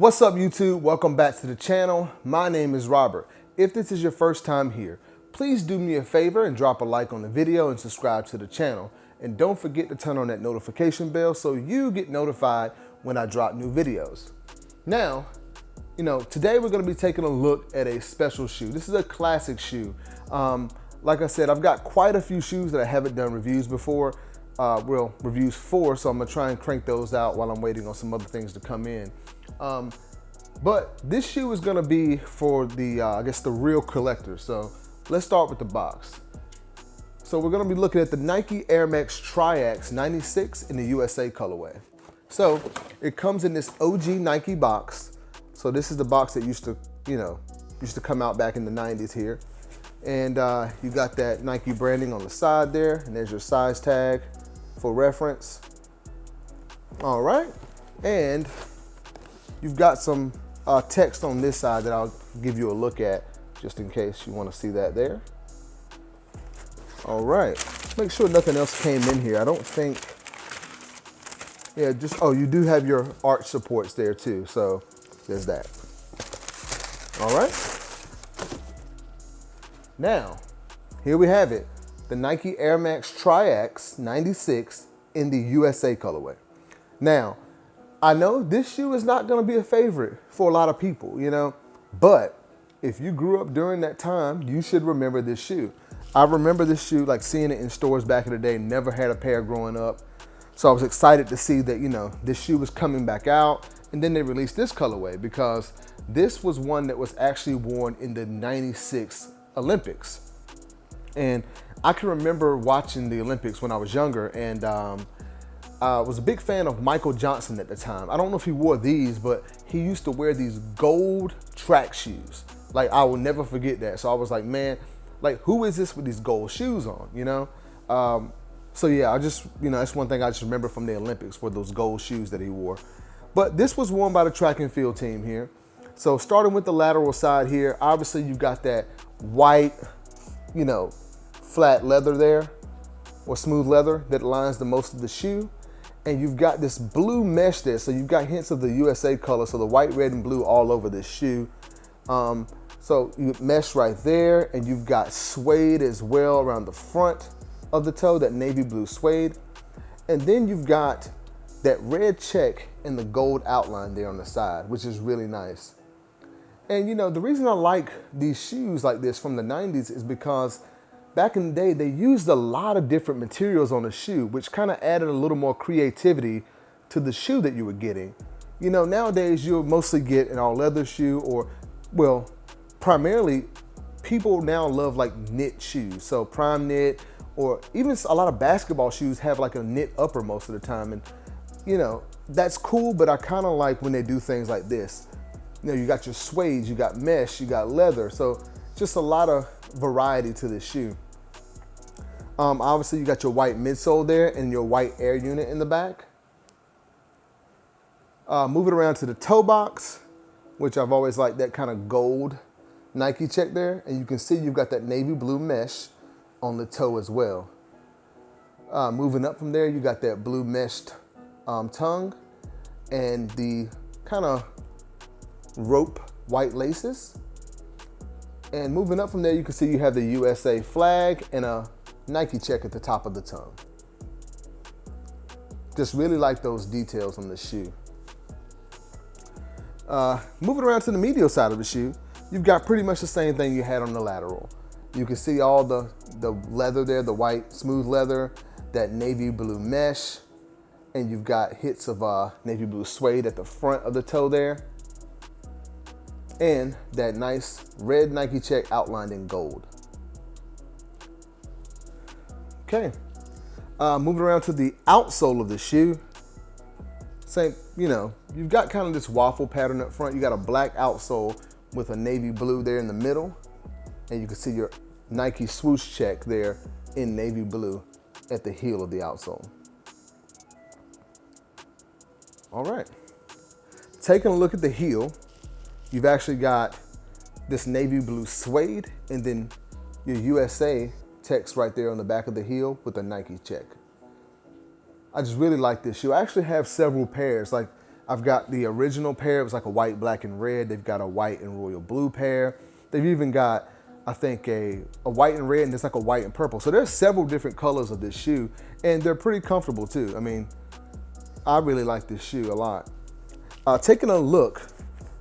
What's up, YouTube? Welcome back to the channel. My name is Robert. If this is your first time here, please do me a favor and drop a like on the video and subscribe to the channel. And don't forget to turn on that notification bell so you get notified when I drop new videos. Now, today we're going to be taking a look at a special shoe. This is a classic shoe. Like I said, I've got quite a few shoes that I haven't done reviews before. Reviews for, so I'm gonna try and crank those out while I'm waiting on some other things to come in. But this shoe is gonna be for the, I guess, the real collector. So let's start with the box. So we're gonna be looking at the Nike Air Max Triax 96 in the USA colorway. So it comes in this OG Nike box. So this is the box that used to come out back in the 90s here. And you got that Nike branding on the side there, and there's your size tag for reference. All right, and you've got some text on this side that I'll give you a look at just in case you want to see that there. All right, make sure nothing else came in here. I don't think, oh, you do have your arch supports there too, so there's that. All right. Now, here we have it, the Nike Air Max Triax 96 in the USA colorway. Now, I know this shoe is not gonna be a favorite for a lot of people, but if you grew up during that time, you should remember this shoe. I remember this shoe, like seeing it in stores back in the day, never had a pair growing up. So I was excited to see that, this shoe was coming back out, and then they released this colorway because this was one that was actually worn in the 96 Olympics. And I can remember watching the Olympics when I was younger, and I was a big fan of Michael Johnson at the time. I don't know if he wore these, but he used to wear these gold track shoes. Like, I will never forget that. So I was like, man, like, who is this with these gold shoes on, So yeah, I just, that's one thing I just remember from the Olympics were those gold shoes that he wore. But this was worn by the track and field team here. So starting with the lateral side here, obviously you've got that white, flat leather there, or smooth leather that lines the most of the shoe. And you've got this blue mesh there. So you've got hints of the USA color. So the white, red, and blue all over this shoe. So you mesh right there, and you've got suede as well around the front of the toe, that navy blue suede. And then you've got that red check and the gold outline there on the side, which is really nice. And the reason I like these shoes like this from the 90s is because back in the day, they used a lot of different materials on the shoe, which kind of added a little more creativity to the shoe that you were getting. Nowadays you'll mostly get an all leather shoe, or, well, primarily people now love like knit shoes. So prime knit, or even a lot of basketball shoes have like a knit upper most of the time. And that's cool, but I kind of like when they do things like this. You got your suede, you got mesh, you got leather. So just a lot of variety to this shoe. Obviously you got your white midsole there and your white air unit in the back. Moving around to the toe box, which I've always liked that kind of gold Nike check there. And you can see you've got that navy blue mesh on the toe as well. Moving up from there, you got that blue meshed tongue and the kind of rope white laces. And moving up from there, you can see you have the USA flag and a Nike check at the top of the tongue. Just really like those details on the shoe. Moving around to the medial side of the shoe, you've got pretty much the same thing you had on the lateral. You can see all the leather there, the white smooth leather, that navy blue mesh, and you've got hits of navy blue suede at the front of the toe there, and that nice red Nike check outlined in gold. Okay, moving around to the outsole of the shoe. Same, you've got kind of this waffle pattern up front. You got a black outsole with a navy blue there in the middle, and you can see your Nike swoosh check there in navy blue at the heel of the outsole. All right, taking a look at the heel, you've actually got this navy blue suede and then your USA text right there on the back of the heel with a Nike check. I just really like this shoe. I actually have several pairs. Like, I've got the original pair. It was like a white, black, and red. They've got a white and royal blue pair. They've even got, I think, a white and red, and there's like a white and purple. So there's several different colors of this shoe, and they're pretty comfortable too. I mean, I really like this shoe a lot. Taking a look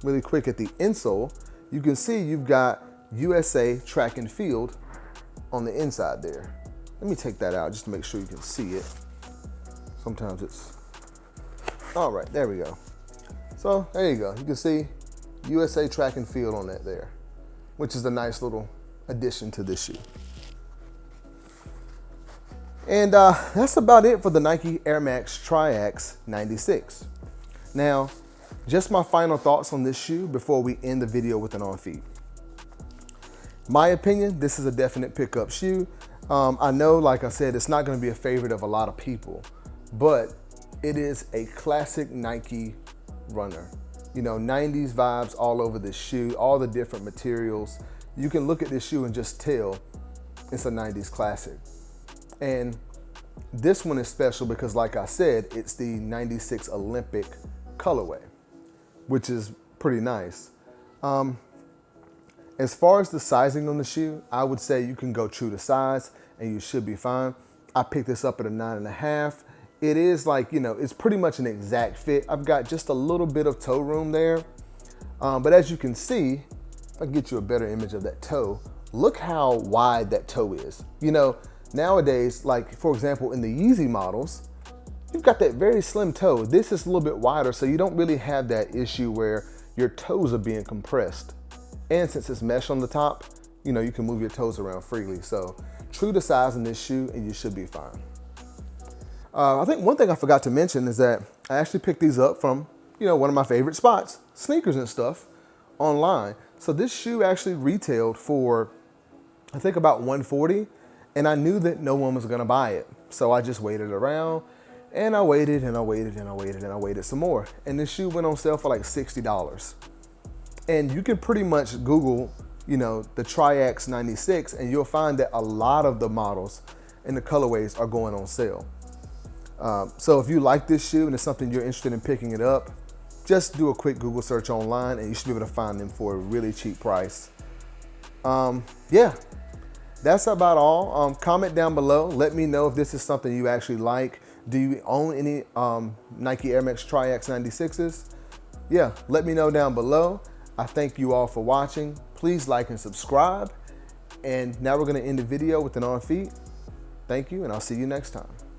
really quick at the insole, you can see you've got USA track and field on the inside there. Let me take that out just to make sure you can see it. Sometimes it's, all right, there we go. So there you go. You can see USA track and field on that there, which is a nice little addition to this shoe. And that's about it for the Nike Air Max Triax 96. Now, just my final thoughts on this shoe before we end the video with an on feet. My opinion, this is a definite pickup shoe. I know, like I said, it's not going to be a favorite of a lot of people, but it is a classic Nike runner. You know, 90s vibes all over this shoe, all the different materials. You can look at this shoe and just tell it's a 90s classic. And this one is special because, like I said, it's the 96 Olympic colorway, which is pretty nice. As far as the sizing on the shoe, I would say you can go true to size and you should be fine. I picked this up at a 9.5. It is like, you know, it's pretty much an exact fit. I've got just a little bit of toe room there. But as you can see, if I can get you a better image of that toe, look how wide that toe is. You know, nowadays, like for example, in the Yeezy models, you've got that very slim toe. This is a little bit wider, so you don't really have that issue where your toes are being compressed. And since it's mesh on the top, you know, you can move your toes around freely. So true to size in this shoe and you should be fine. I think one thing I forgot to mention is that I actually picked these up from, you know, one of my favorite spots, sneakers and stuff, online. So this shoe actually retailed for, I think, about $140, and I knew that no one was gonna buy it. So I just waited around, and I waited, and I waited, and I waited, and I waited some more. And this shoe went on sale for like $60. And you can pretty much Google, you know, the Triax 96, and you'll find that a lot of the models and the colorways are going on sale. So if you like this shoe and it's something you're interested in picking it up, just do a quick Google search online and you should be able to find them for a really cheap price. Yeah, that's about all. Comment down below. Let me know if this is something you actually like. Do you own any Nike Air Max Triax 96s? Yeah, let me know down below. I thank you all for watching. Please like and subscribe. And now we're gonna end the video with an on feet. Thank you, and I'll see you next time.